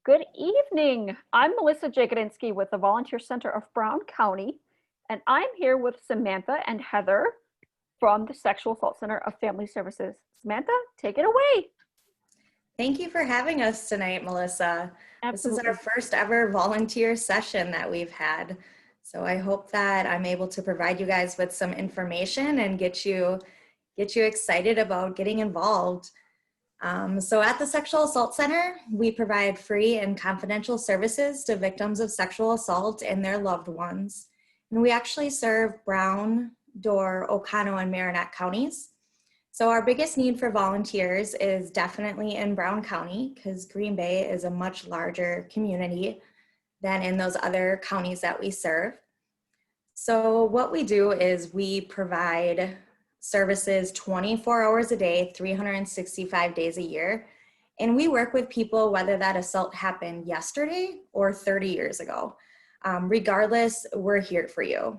Good evening. I'm Melissa Jagodinsky with the Volunteer Center of Brown County, and I'm here with Samantha and Heather from the Sexual Assault Center of Family Services. Samantha, take it away. Thank you for having us tonight, Melissa. This is our Absolutely. first ever volunteer session that we've had. So I hope that I'm able to provide you guys with some information and get you excited about getting involved. So at the Sexual Assault Center, we provide free and confidential services to victims of sexual assault and their loved ones. And we actually serve Brown, Door, Oconto, and Marinette counties. So our biggest need for volunteers is definitely in Brown County because Green Bay is a much larger community than in those other counties that we serve. So what we do is we provide services 24 hours a day, 365 days a year. And we work with people whether that assault happened yesterday or 30 years ago. Regardless, we're here for you.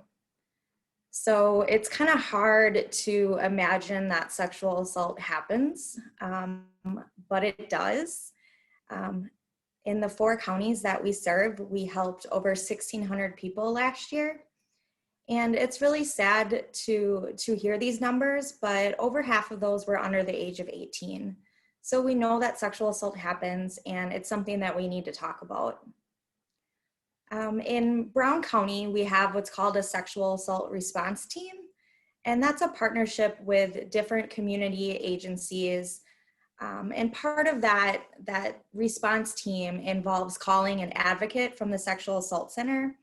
So it's kind of hard to imagine that sexual assault happens, but it does. In the 4 counties that we serve, we helped over 1,600 people last year. And it's really sad to hear these numbers, but over half of those were under the age of 18. So we know that sexual assault happens, and it's something that we need to talk about. In Brown County, we have what's called a sexual assault response team, and that's a partnership with different community agencies. And part of that response team involves calling an advocate from the Sexual Assault Center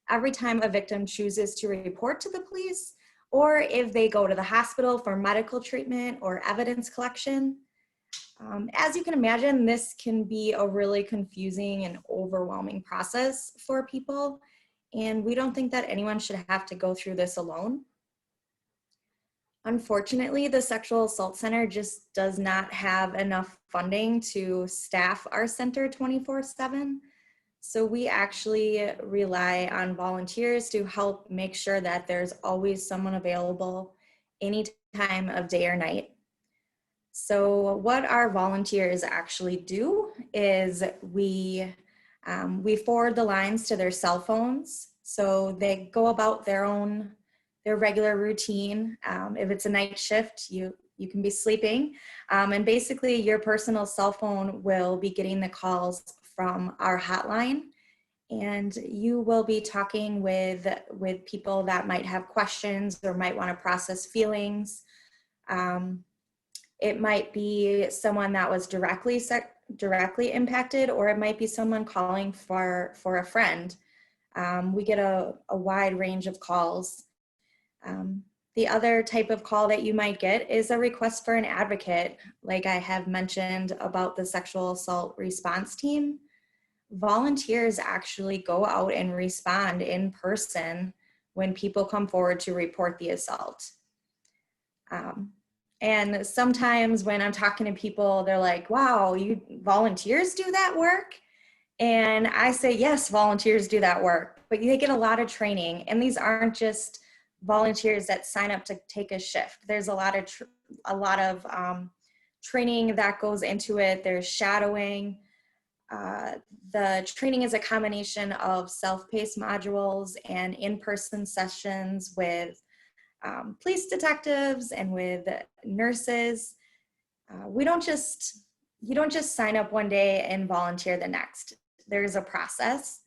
every time a victim chooses to report to the police, or if they go to the hospital for medical treatment or evidence collection. As you can imagine, this can be a really confusing and overwhelming process for people, and we don't think that anyone should have to go through this alone. Unfortunately, the Sexual Assault Center just does not have enough funding to staff our center 24/7. So we actually rely on volunteers to help make sure that there's always someone available any time of day or night. So what our volunteers actually do is we forward the lines to their cell phones. So they go about their regular routine. If it's a night shift, you can be sleeping. And basically your personal cell phone will be getting the calls from our hotline, and you will be talking with people that might have questions or might want to process feelings. It might be someone that was directly impacted, or it might be someone calling for a friend. We get a wide range of calls. The other type of call that you might get is a request for an advocate. Like I have mentioned about the sexual assault response team, volunteers actually go out and respond in person when people come forward to report the assault. And sometimes when I'm talking to people, they're like, wow, you volunteers do that work? And I say, yes, volunteers do that work, but they get a lot of training. And these aren't just volunteers that sign up to take a shift. There's a lot of training that goes into it. There's shadowing. The training is a combination of self-paced modules and in-person sessions with police detectives and with nurses. You don't just sign up one day and volunteer the next. There's a process,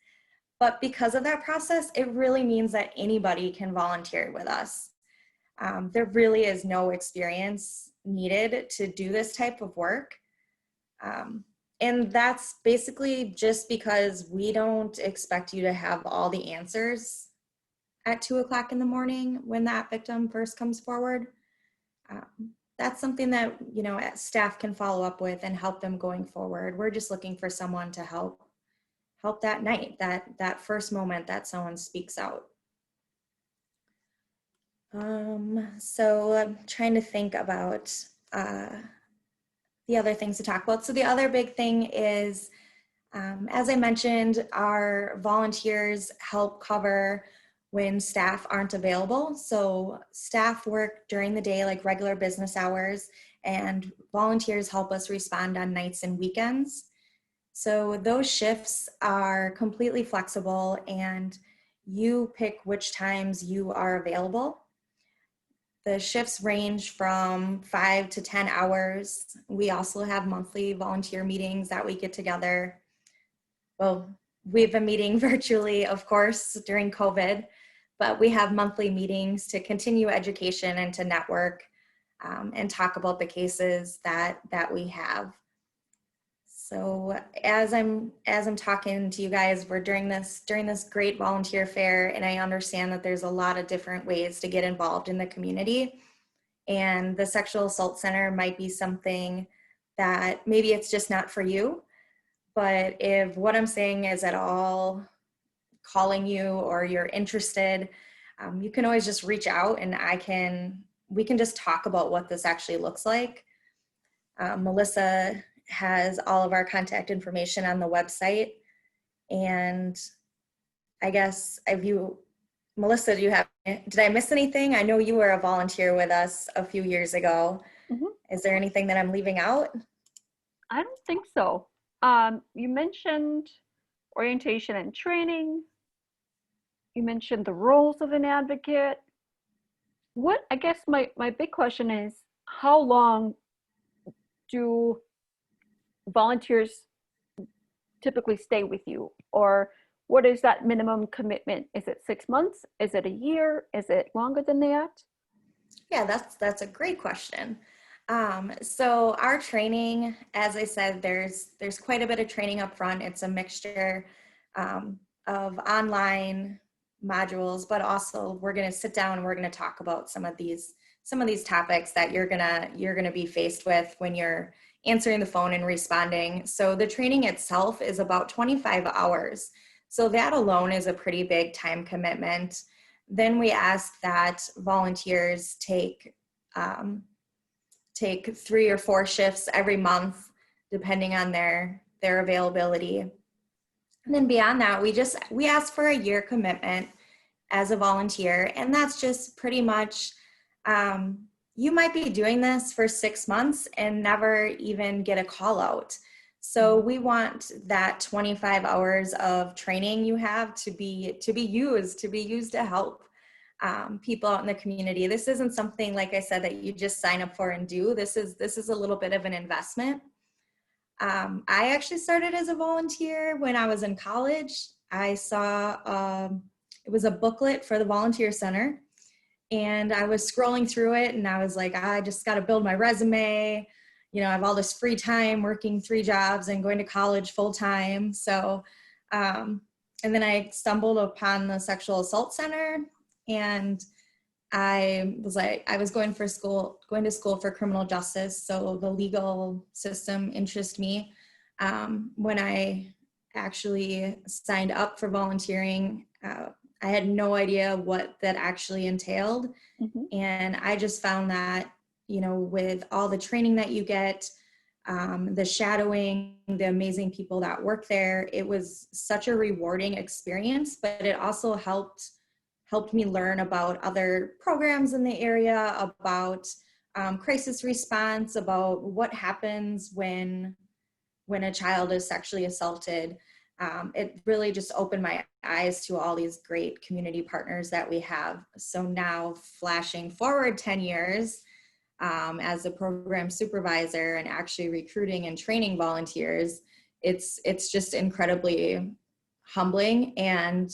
but because of that process, it really means that anybody can volunteer with us. There really is no experience needed to do this type of work. And that's basically just because we don't expect you to have all the answers at 2 o'clock in the morning when that victim first comes forward. That's something that, staff can follow up with and help them going forward. We're just looking for someone to help that night, that first moment that someone speaks out. So I'm trying to think about the other things to talk about. So the other big thing is, as I mentioned, our volunteers help cover when staff aren't available. So staff work during the day like regular business hours, and volunteers help us respond on nights and weekends. So those shifts are completely flexible and you pick which times you are available. The shifts range from 5 to 10 hours. We also have monthly volunteer meetings that we get together. Well, we've been meeting virtually, of course, during COVID, but we have monthly meetings to continue education and to network and talk about the cases that we have. So as I'm talking to you guys, we're during this great volunteer fair, and I understand that there's a lot of different ways to get involved in the community. And the Sexual Assault Center might be something that maybe it's just not for you, but if what I'm saying is at all calling you or you're interested, you can always just reach out and we can just talk about what this actually looks like. Melissa has all of our contact information on the website. And I guess Melissa, did I miss anything? I know you were a volunteer with us a few years ago. Mhm. Is there anything that I'm leaving out? I don't think so. You mentioned orientation and training. You mentioned the roles of an advocate. I guess my big question is, how long do volunteers typically stay with you? Or what is that minimum commitment? Is it 6 months? Is it a year? Is it longer than that? Yeah, that's a great question. So our training, as I said, there's quite a bit of training up front. It's a mixture of online modules, but also we're going to sit down and we're going to talk about some of these topics that you're gonna be faced with when you're answering the phone and responding. So the training itself is about 25 hours. So that alone is a pretty big time commitment. Then we ask that volunteers take 3 or 4 shifts every month, depending on their availability. And then beyond that, we ask for a year commitment as a volunteer, and that's just pretty much you might be doing this for 6 months and never even get a call out. So we want that 25 hours of training you have to be used to help people out in the community. This isn't something, like I said, that you just sign up for and do. This is a little bit of an investment. I actually started as a volunteer when I was in college. I saw it was a booklet for the volunteer center, and I was scrolling through it and I was like, I just got to build my resume. You know, I have all this free time working 3 jobs and going to college full time. So, and then I stumbled upon the Sexual Assault Center, and I was going to school for criminal justice. So the legal system interested me. When I actually signed up for volunteering, I had no idea what that actually entailed. Mm-hmm. And I just found that, you know, with all the training that you get, the shadowing, the amazing people that work there, it was such a rewarding experience, but it also helped me learn about other programs in the area, about crisis response, about what happens when a child is sexually assaulted. It really just opened my eyes to all these great community partners that we have. So now, flashing forward 10 years as a program supervisor and actually recruiting and training volunteers, it's just incredibly humbling. And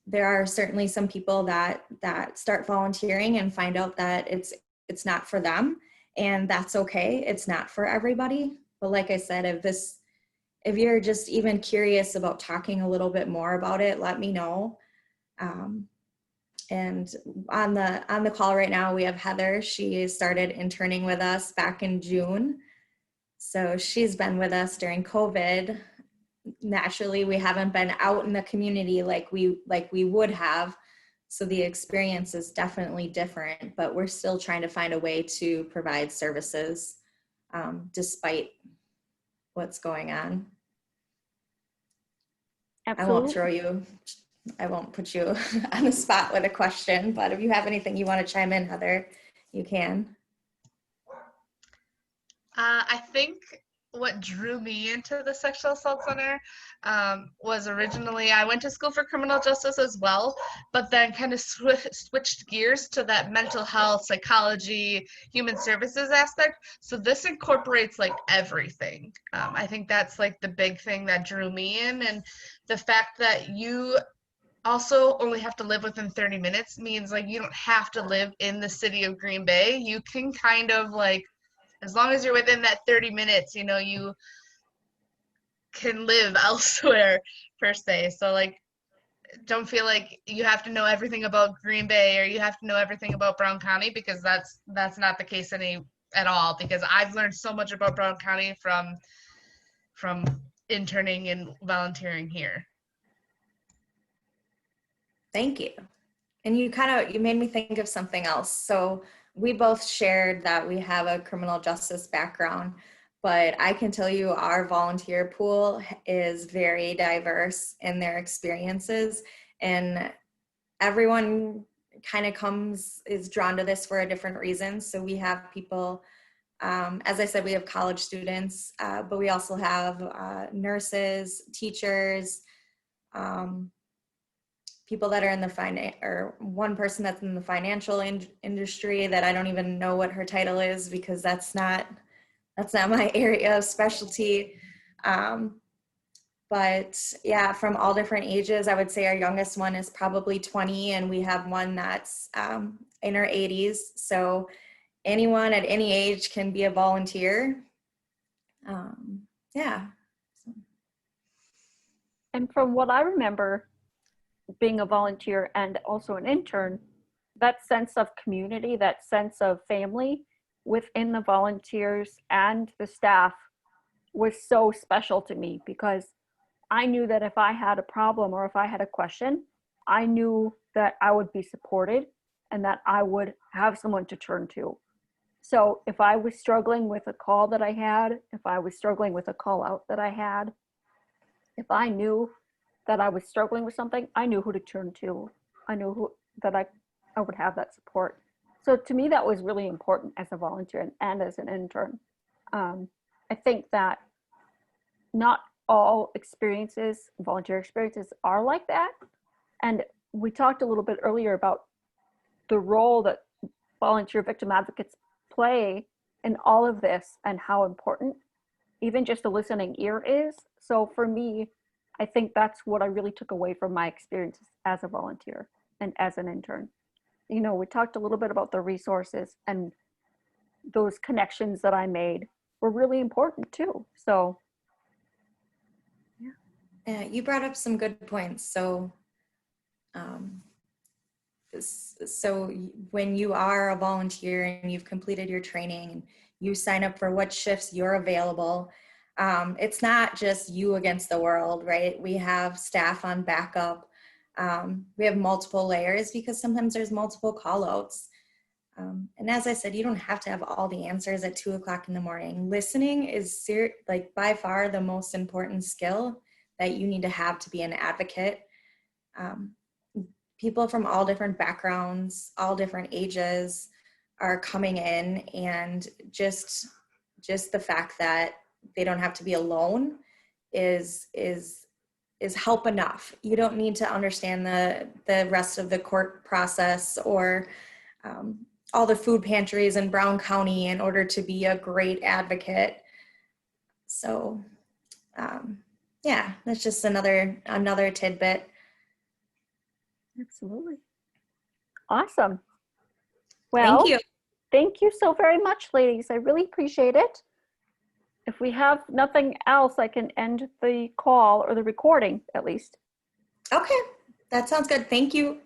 there are certainly some people that start volunteering and find out that it's not for them, and that's okay. It's not for everybody. But like I said, if you're just even curious about talking a little bit more about it, let me know. And on the call right now, we have Heather. She started interning with us back in June. So she's been with us during COVID. Naturally, we haven't been out in the community like we would have. So the experience is definitely different, but we're still trying to find a way to provide services despite what's going on. Absolutely. I won't put you on the spot with a question, but if you have anything you want to chime in, Heather, you can. I think what drew me into the sexual assault center was originally I went to school for criminal justice as well, but then kind of switched gears to that mental health, psychology, human services aspect. So this incorporates like everything. I think that's like the big thing that drew me in, and the fact that you also only have to live within 30 minutes means like you don't have to live in the city of Green Bay. You can kind of like, as long as you're within that 30 minutes, you know, you can live elsewhere per se. So like don't feel like you have to know everything about Green Bay or you have to know everything about Brown County, because that's not the case at all, because I've learned so much about Brown County from interning and volunteering here. Thank you. And you made me think of something else. So we both shared that we have a criminal justice background, but I can tell you our volunteer pool is very diverse in their experiences, and everyone kind of is drawn to this for a different reason. So we have people, as I said, we have college students, but we also have nurses, teachers, people that are in the or one person that's in the financial industry that I don't even know what her title is, because that's not my area of specialty. But yeah, from all different ages. I would say our youngest one is probably 20, and we have one that's in her 80s. So anyone at any age can be a volunteer. Yeah. And from what I remember, being a volunteer and also an intern, that sense of community, that sense of family within the volunteers and the staff was so special to me, because I knew that if I had a problem or if I had a question, I knew that I would be supported and that I would have someone to turn to. So if I was struggling with a call that I had, if I was struggling with a call out that I had, if I knew that I was struggling with something, I knew who to turn to. I knew that I would have that support. So to me, that was really important as a volunteer and as an intern. I think that not all volunteer experiences are like that. And we talked a little bit earlier about the role that volunteer victim advocates play in all of this and how important even just a listening ear is. So for me, I think that's what I really took away from my experiences as a volunteer and as an intern. You know, we talked a little bit about the resources, and those connections that I made were really important too. So yeah, you brought up some good points. So when you are a volunteer and you've completed your training and you sign up for what shifts you're available, it's not just you against the world, right? We have staff on backup. We have multiple layers because sometimes there's multiple call outs. And as I said, you don't have to have all the answers at 2:00 in the morning. Listening is like by far the most important skill that you need to have to be an advocate. People from all different backgrounds, all different ages are coming in, and just the fact that they don't have to be alone is help enough. You don't need to understand the rest of the court process or all the food pantries in Brown County in order to be a great advocate. So yeah, that's just another tidbit. absolutely. Awesome. Well, Thank you. Thank you so very much, ladies. I really appreciate it. If we have nothing else, I can end the call, or the recording at least. Okay, that sounds good. Thank you.